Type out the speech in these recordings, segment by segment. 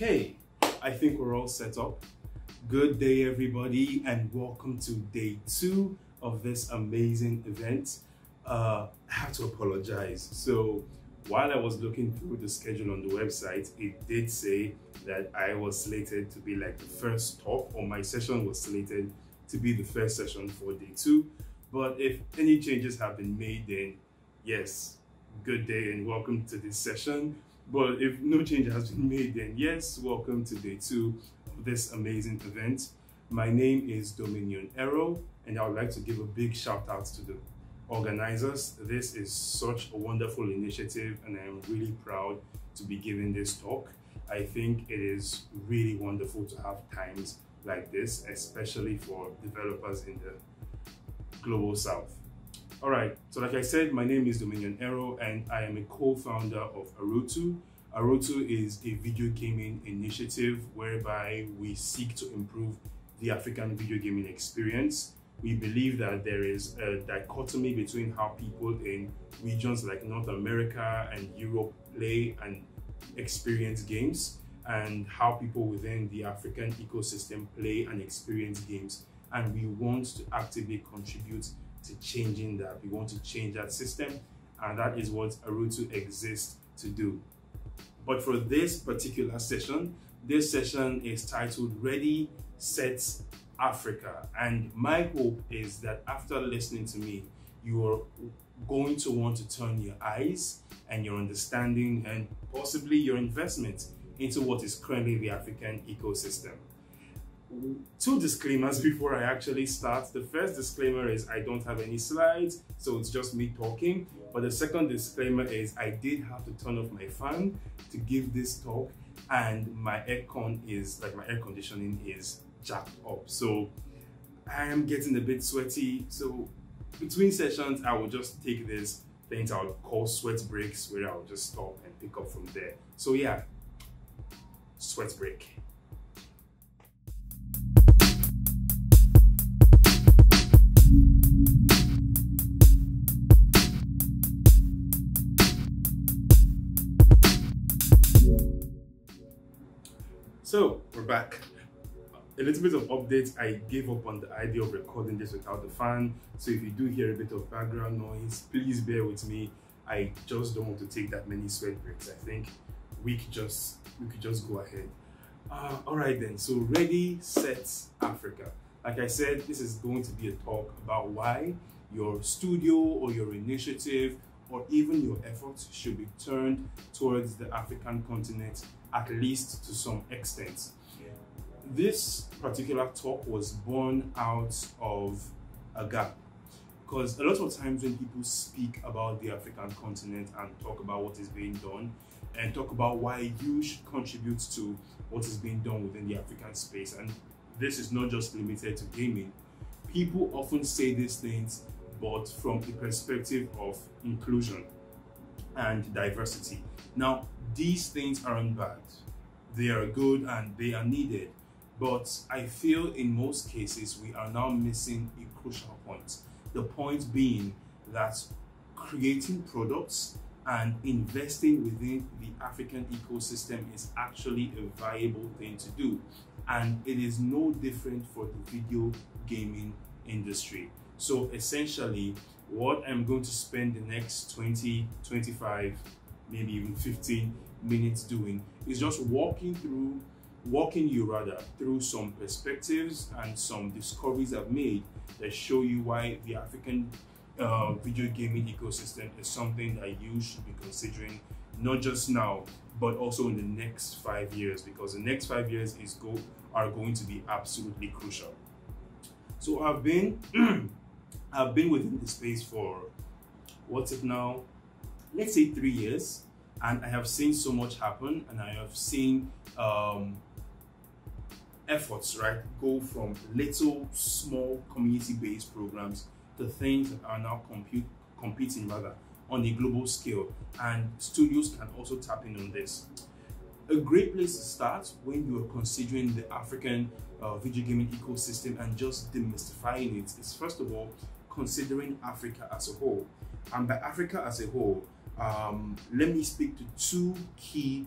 Okay, I think we're all set up. Good day, everybody, and welcome to day 2 of this amazing event. I have to apologize. So while I was looking through the schedule on the website, it did say that I was slated to be like the first talk, or my session was slated to be the first session for day 2. But if any changes have been made, then yes, good day and welcome to this session. But if no change has been made, then yes, welcome to day 2 of this amazing event. My name is Dominion Ero, and I would like to give a big shout out to the organizers. This is such a wonderful initiative, and I am really proud to be giving this talk. I think it is really wonderful to have times like this, especially for developers in the Global South. All right, so like I said, my name is Dominion Ero, and I am a co-founder of Arutu. Arutu is a video gaming initiative whereby we seek to improve the African video gaming experience. We believe that there is a dichotomy between how people in regions like North America and Europe play and experience games, and how people within the African ecosystem play and experience games. And we want to actively contribute to changing that. We want to change that system, and that is what Arutu exists to do. But for this particular session, this session is titled Ready, Set, Africa. And my hope is that after listening to me, you are going to want to turn your eyes and your understanding and possibly your investment into what is currently the African ecosystem. 2 disclaimers before I actually start. The first disclaimer is I don't have any slides, so it's just me talking. But the second disclaimer is I did have to turn off my fan to give this talk, and my air conditioning is jacked up. So I am getting a bit sweaty. So between sessions, I will just take these things I would call sweat breaks, where I'll just stop and pick up from there. So yeah, sweat break. So we're back. A little bit of updates. I gave up on the idea of recording this without the fan. So if you do hear a bit of background noise, please bear with me. I just don't want to take that many sweat breaks. I think we could just go ahead. All right then. So Ready, Set, Africa. Like I said, this is going to be a talk about why your studio or your initiative or even your efforts should be turned towards the African continent, at least to some extent. This particular talk was born out of a gap, because a lot of times when people speak about the African continent and talk about what is being done and talk about why you should contribute to what is being done within the African space, and this is not just limited to gaming, people often say these things but from the perspective of inclusion and diversity. Now, these things aren't bad. They are good and they are needed. But I feel in most cases we are now missing a crucial point. The point being that creating products and investing within the African ecosystem is actually a viable thing to do. And it is no different for the video gaming industry. So essentially, what I'm going to spend the next 20, 25, maybe even 15 minutes doing is just walking you through some perspectives and some discoveries I've made that show you why the African video gaming ecosystem is something that you should be considering, not just now, but also in the next 5 years, because the next 5 years are going to be absolutely crucial. So I've been within the space for, what's it now? Let's say 3 years. And I have seen so much happen, and I have seen efforts, right, go from little, small, community-based programs to things that are now competing on a global scale. And studios can also tap in on this. A great place to start when you are considering the African video gaming ecosystem and just demystifying it is, first of all, considering Africa as a whole. And by Africa as a whole, let me speak to 2 key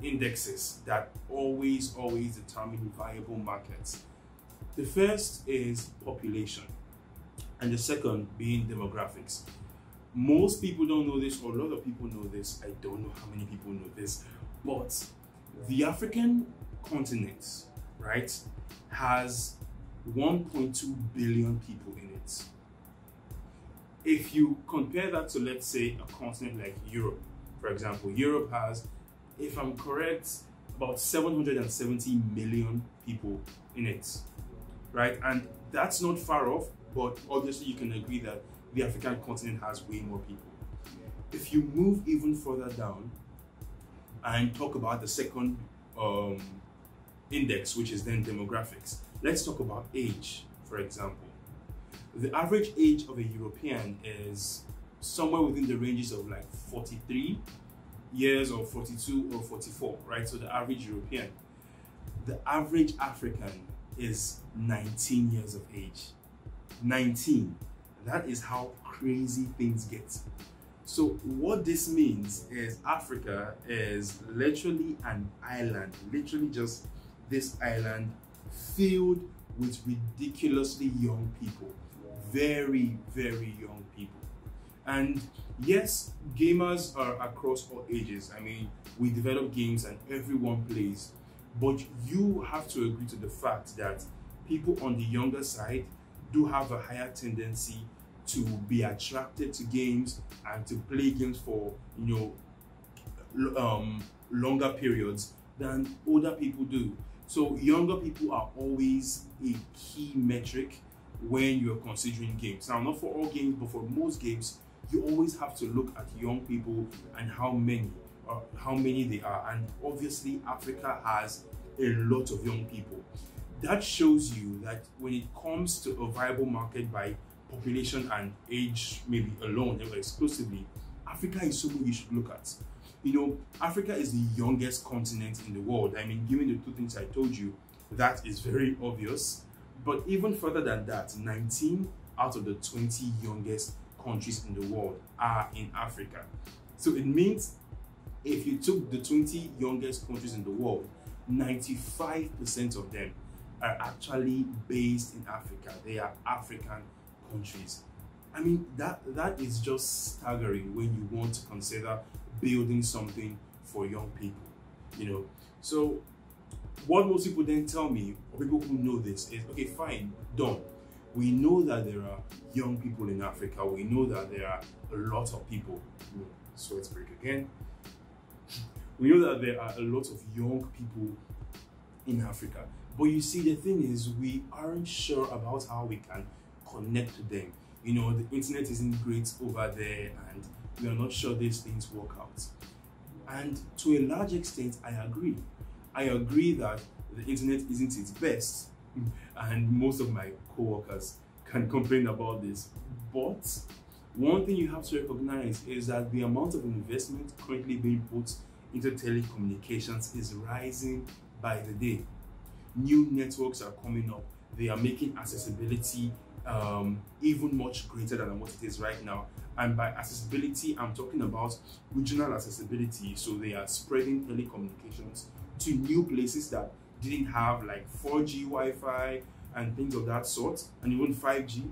indexes that always determine viable markets. The first is population, and the second being demographics. Most people don't know this, or a lot of people know this. I don't know how many people know this, but the African continent, right, has 1.2 billion people in it. If you compare that to, let's say, a continent like Europe, for example, Europe has, if I'm correct, about 770 million people in it, right? And that's not far off, but obviously you can agree that the African continent has way more people. If you move even further down and talk about the second index, which is then demographics, let's talk about age, for example. The average age of a European is somewhere within the ranges of like 43 years or 42 or 44, right? So the average European. The average African is 19 years of age. 19. That is how crazy things get. So what this means is Africa is literally an island, literally just this island filled with ridiculously young people, very young people. And yes, gamers are across all ages. I mean, we develop games and everyone plays, but you have to agree to the fact that people on the younger side do have a higher tendency to be attracted to games and to play games for, you know, longer periods than older people do. So younger people are always a key metric when you're considering games. Now, not for all games, but for most games, you always have to look at young people and how many they are. And obviously Africa has a lot of young people. That shows you that when it comes to a viable market by population and age maybe alone or exclusively, Africa is someone you should look at. You know, Africa is the youngest continent in the world. I mean, given the two things I told you, that is very obvious. But even further than that, 19 out of the 20 youngest countries in the world are in Africa. So it means if you took the 20 youngest countries in the world, 95% of them are actually based in Africa. They are African countries. I mean, that is just staggering when you want to consider building something for young people, you know. So what most people then tell me, or people who know this, is, okay, fine, done. We know that there are young people in Africa. We know that there are a lot of people. So let's break again. We know that there are a lot of young people in Africa. But you see, the thing is, we aren't sure about how we can connect to them. You know, the internet isn't great over there, and we are not sure these things work out. And to a large extent, I agree. I agree that the internet isn't its best, and most of my co-workers can complain about this. But one thing you have to recognize is that the amount of investment currently being put into telecommunications is rising by the day. New networks are coming up. They are making accessibility even much greater than what it is right now. And by accessibility, I'm talking about regional accessibility. So they are spreading telecommunications to new places that didn't have like 4G Wi-Fi and things of that sort, and even 5G,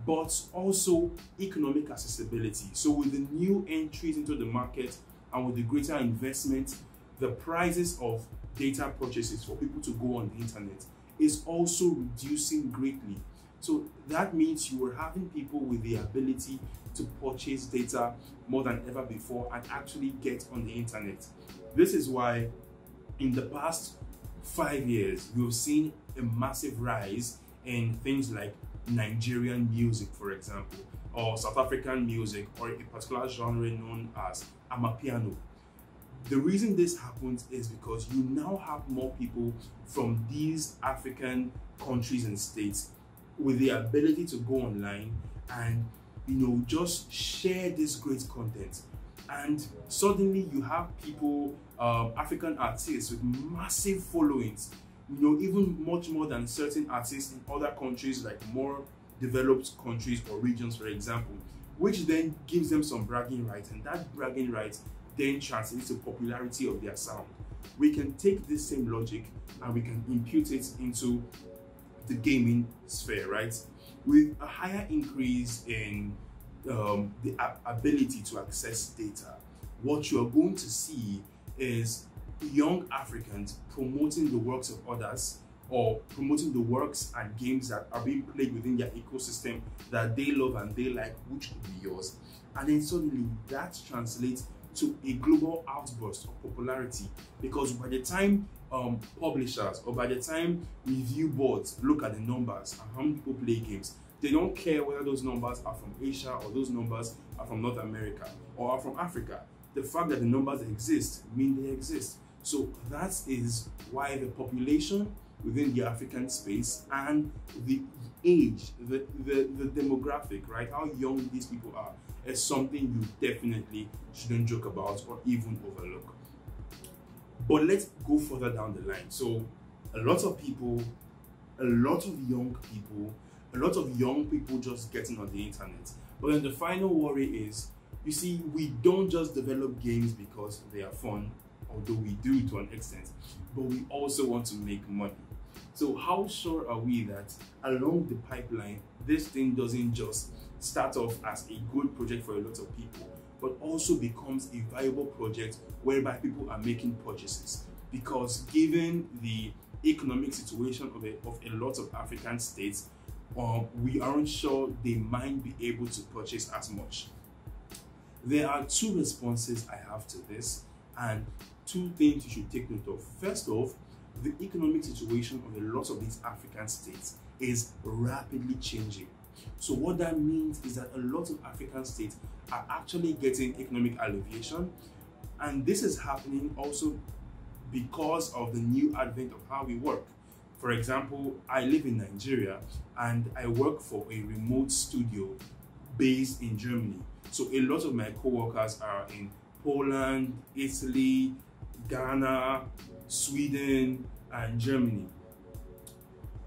but also economic accessibility. So with the new entries into the market and with the greater investment, the prices of data purchases for people to go on the internet is also reducing greatly. So that means you are having people with the ability to purchase data more than ever before and actually get on the internet. This is why in the past 5 years, you've seen a massive rise in things like Nigerian music, for example, or South African music, or a particular genre known as Amapiano. The reason this happens is because you now have more people from these African countries and states with the ability to go online and, you know, just share this great content. And suddenly you have people, African artists with massive followings, you know, even much more than certain artists in other countries, like more developed countries or regions, for example, which then gives them some bragging rights. And that bragging rights then translates to popularity of their sound. We can take this same logic and we can impute it into the gaming sphere, right? With a higher increase in the ability to access data, what you are going to see is young Africans promoting the works of others, or promoting the works and games that are being played within their ecosystem that they love and they like, which could be yours. And then suddenly that translates to a global outburst of popularity, because by the time publishers or by the time review boards look at the numbers and how many people play games, they don't care whether those numbers are from Asia or those numbers are from North America or are from Africa. The fact that the numbers exist mean they exist. So that is why the population within the African space and the age, the demographic, right, how young these people are, is something you definitely shouldn't joke about or even overlook. But let's go further down the line. So a lot of young people just getting on the internet. But then the final worry is, you see, we don't just develop games because they are fun, although we do to an extent, but we also want to make money. So how sure are we that along the pipeline, this thing doesn't just start off as a good project for a lot of people, but also becomes a viable project whereby people are making purchases? Because given the economic situation of a lot of African states, we aren't sure they might be able to purchase as much. There are two responses I have to this, and two things you should take note of. First off, the economic situation of a lot of these African states is rapidly changing. So what that means is that a lot of African states are actually getting economic alleviation, and this is happening also because of the new advent of how we work. For example, I live in Nigeria and I work for a remote studio based in Germany. So a lot of my co-workers are in Poland, Italy, Ghana, Sweden, and Germany.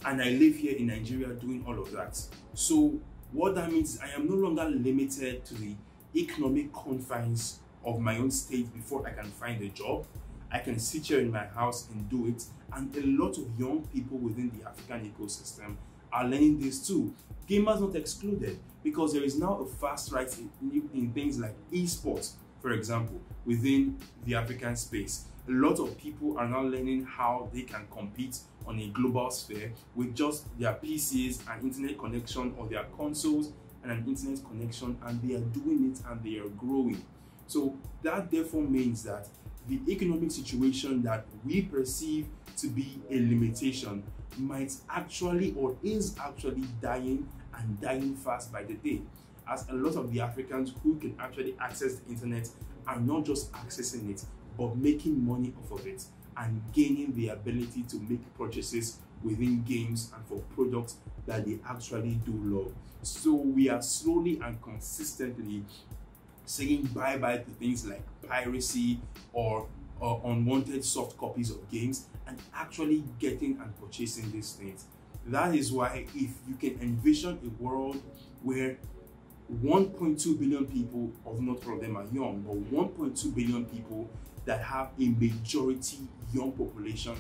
And I live here in Nigeria doing all of that. So what that means is I am no longer limited to the economic confines of my own state before I can find a job. I can sit here in my house and do it. And a lot of young people within the African ecosystem are learning this too. Gamers not excluded, because there is now a fast rise in things like esports, for example, within the African space. A lot of people are now learning how they can compete on a global sphere with just their PCs and internet connection, or their consoles and an internet connection, and they are doing it and they are growing. So that therefore means that the economic situation that we perceive to be a limitation might actually, or is actually, dying, and dying fast by the day, as a lot of the Africans who can actually access the internet are not just accessing it, but making money off of it and gaining the ability to make purchases within games and for products that they actually do love. So we are slowly and consistently saying bye-bye to things like piracy or unwanted soft copies of games, and actually getting and purchasing these things. That is why, if you can envision a world where 1.2 billion people, of not all of them are young, but 1.2 billion people that have a majority young population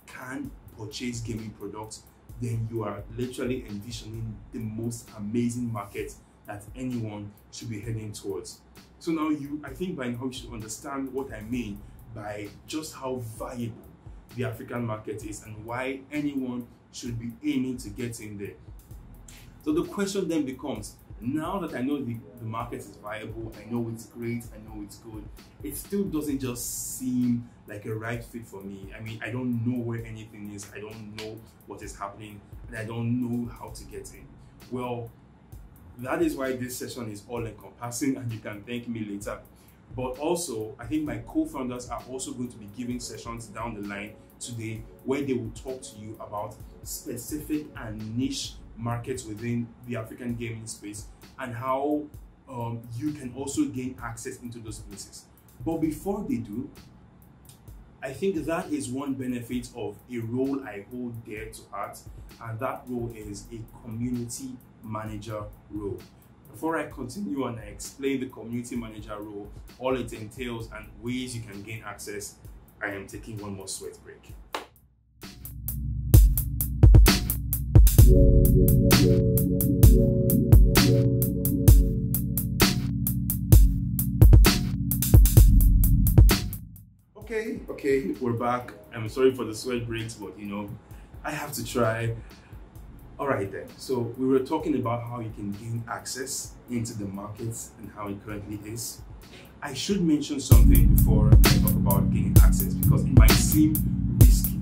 can purchase gaming products, then you are literally envisioning the most amazing market that anyone should be heading towards. So now I think by now you should understand what I mean by just how valuable the African market is and why anyone should be aiming to get in there. So the question then becomes, now that I know the market is viable, I know it's great, I know it's good, it still doesn't just seem like a right fit for me. I mean, I don't know where anything is, I don't know what is happening, and I don't know how to get in. Well, that is why this session is all encompassing, and you can thank me later. But also, I think my co-founders are also going to be giving sessions down the line today where they will talk to you about specific and niche markets within the African gaming space and how you can also gain access into those places. But before they do, I think that is one benefit of a role I hold dear to heart, and that role is a community manager role. Before I continue and I explain the community manager role, all it entails, and ways you can gain access, I am taking one more sweat break. Okay, we're back. I'm sorry for the sweat breaks, but you know, I have to try. All right then, so we were talking about how you can gain access into the markets and how it currently is. I should mention something before I talk about gaining access, because it might seem risky.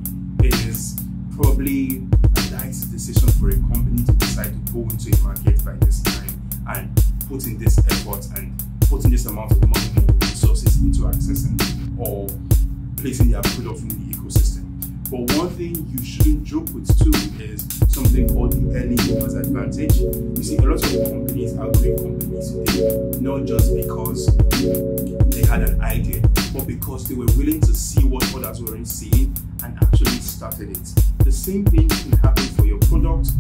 It is probably a dicey decision for a company to decide to go into a market by this time and put in this effort and putting this amount of money and resources into accessing or placing their product in the ecosystem. But one thing you shouldn't joke with too is something called the early movers advantage. You see, a lot of companies are great companies today, not just because they had an idea, but because they were willing to see what others weren't seeing and actually started it. The same thing can happen for your product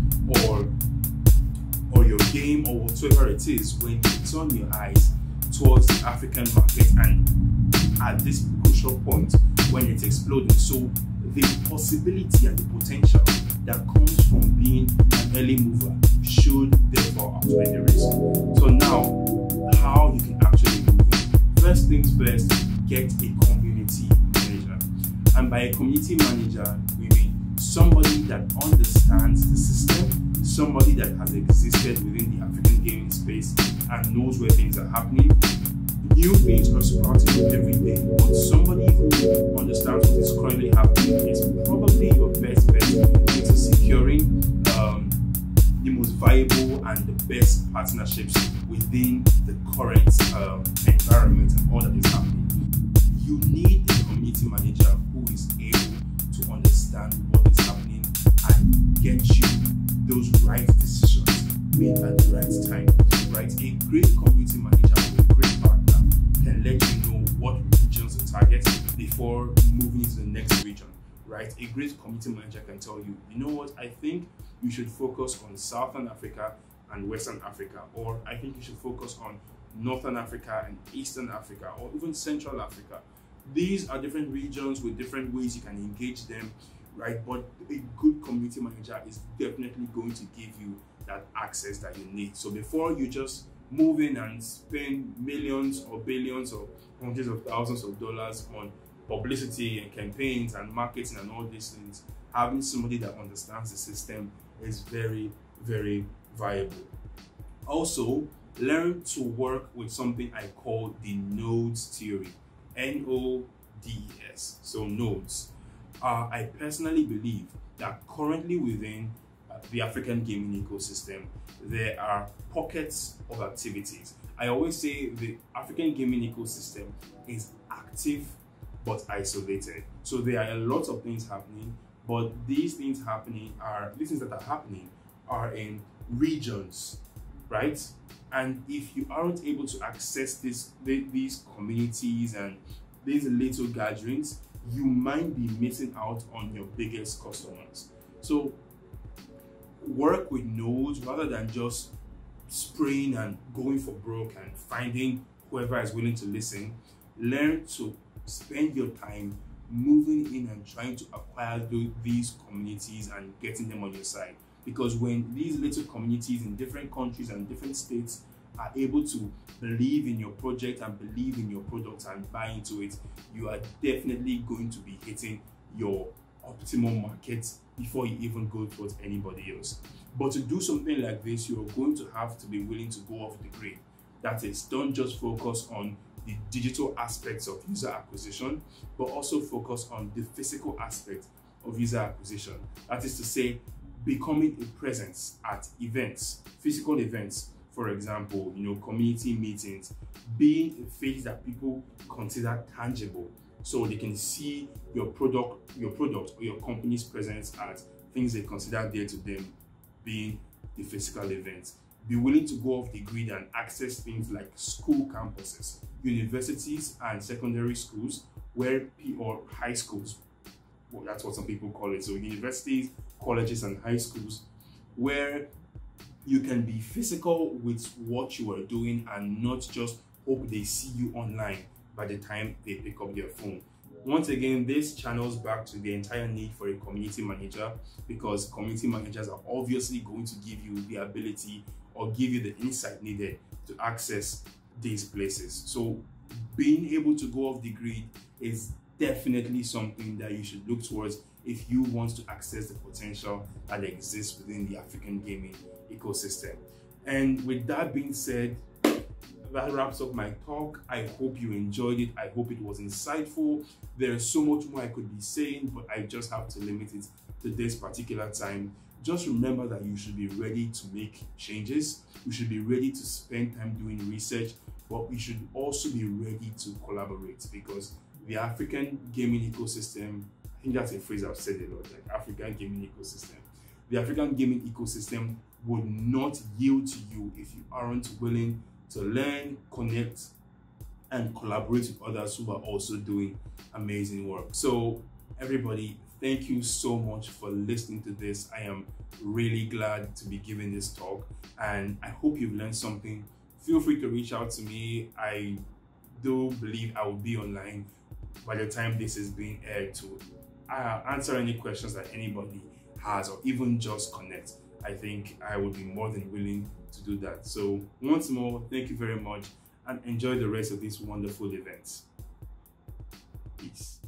or your game or whatever it is when you turn your eyes towards the African market and at this crucial point when it's exploding. So the possibility and the potential that comes from being an early mover should therefore outweigh the risk. So now, how you can actually move it. First things first, get a community manager. And by a community manager, we mean somebody that understands the system, somebody that has existed within the African gaming space and knows where things are happening. New things are sprouting every day, but somebody who understands what is currently happening is probably your best bet into securing the most viable and the best partnerships within the current environment and all that is happening. You need a community manager who is able to understand what is happening and get you those right decisions made at the right time. Right? A great community manager with a great partner can let you know what regions to target before moving into the next region, right? A great community manager can tell you, you know what, I think you should focus on Southern Africa and Western Africa, or I think you should focus on Northern Africa and Eastern Africa, or even Central Africa. These are different regions with different ways you can engage them, right? But a good community manager is definitely going to give you that access that you need. So before you just move in and spend millions or billions or hundreds of thousands of dollars on publicity and campaigns and marketing and all these things, having somebody that understands the system is very, very viable. Also, learn to work with something I call the nodes theory, N-O-D-E-S, so nodes. I personally believe that currently within the African gaming ecosystem, there are pockets of activities. I always say the African gaming ecosystem is active but isolated. So there are a lot of things happening, but these things that are happening are in regions, right? And if you aren't able to access these communities and these little gatherings, you might be missing out on your biggest customers. So work with nodes rather than just spraying and going for broke and finding whoever is willing to listen. Learn to spend your time moving in and trying to acquire these communities and getting them on your side. Because when these little communities in different countries and different states are able to believe in your project and believe in your product and buy into it, you are definitely going to be hitting your optimal market before you even go towards anybody else. But to do something like this, you're going to have to be willing to go off the grid. That is, don't just focus on the digital aspects of user acquisition, but also focus on the physical aspect of user acquisition. That is to say, becoming a presence at events, physical events, for example, community meetings, being a face that people consider tangible, so they can see your product or your company's presence at things they consider dear to them, being the physical events. Be willing to go off the grid and access things like school campuses, universities and secondary schools, or high schools. Well, that's what some people call it. So universities, colleges and high schools, where you can be physical with what you are doing and not just hope they see you online by the time they pick up their phone. Once again, this channels back to the entire need for a community manager, because community managers are obviously going to give you the ability or give you the insight needed to access these places. So being able to go off the grid is definitely something that you should look towards if you want to access the potential that exists within the African gaming ecosystem. And with that being said, that wraps up my talk. I hope you enjoyed it. I hope it was insightful. There's so much more I could be saying, but I just have to limit it to this particular time. Just remember that you should be ready to make changes. You should be ready to spend time doing research, but we should also be ready to collaborate, because the African gaming ecosystem, I think that's a phrase I've said a lot, like African gaming ecosystem. The African gaming ecosystem would not yield to you if you aren't willing to learn, connect, and collaborate with others who are also doing amazing work. So everybody, thank you so much for listening to this. I am really glad to be giving this talk, and I hope you've learned something. Feel free to reach out to me. I do believe I will be online by the time this is being aired to answer any questions that anybody has, or even just connect. I think I would be more than willing to do that. So once more, thank you very much, and enjoy the rest of these wonderful events. Peace.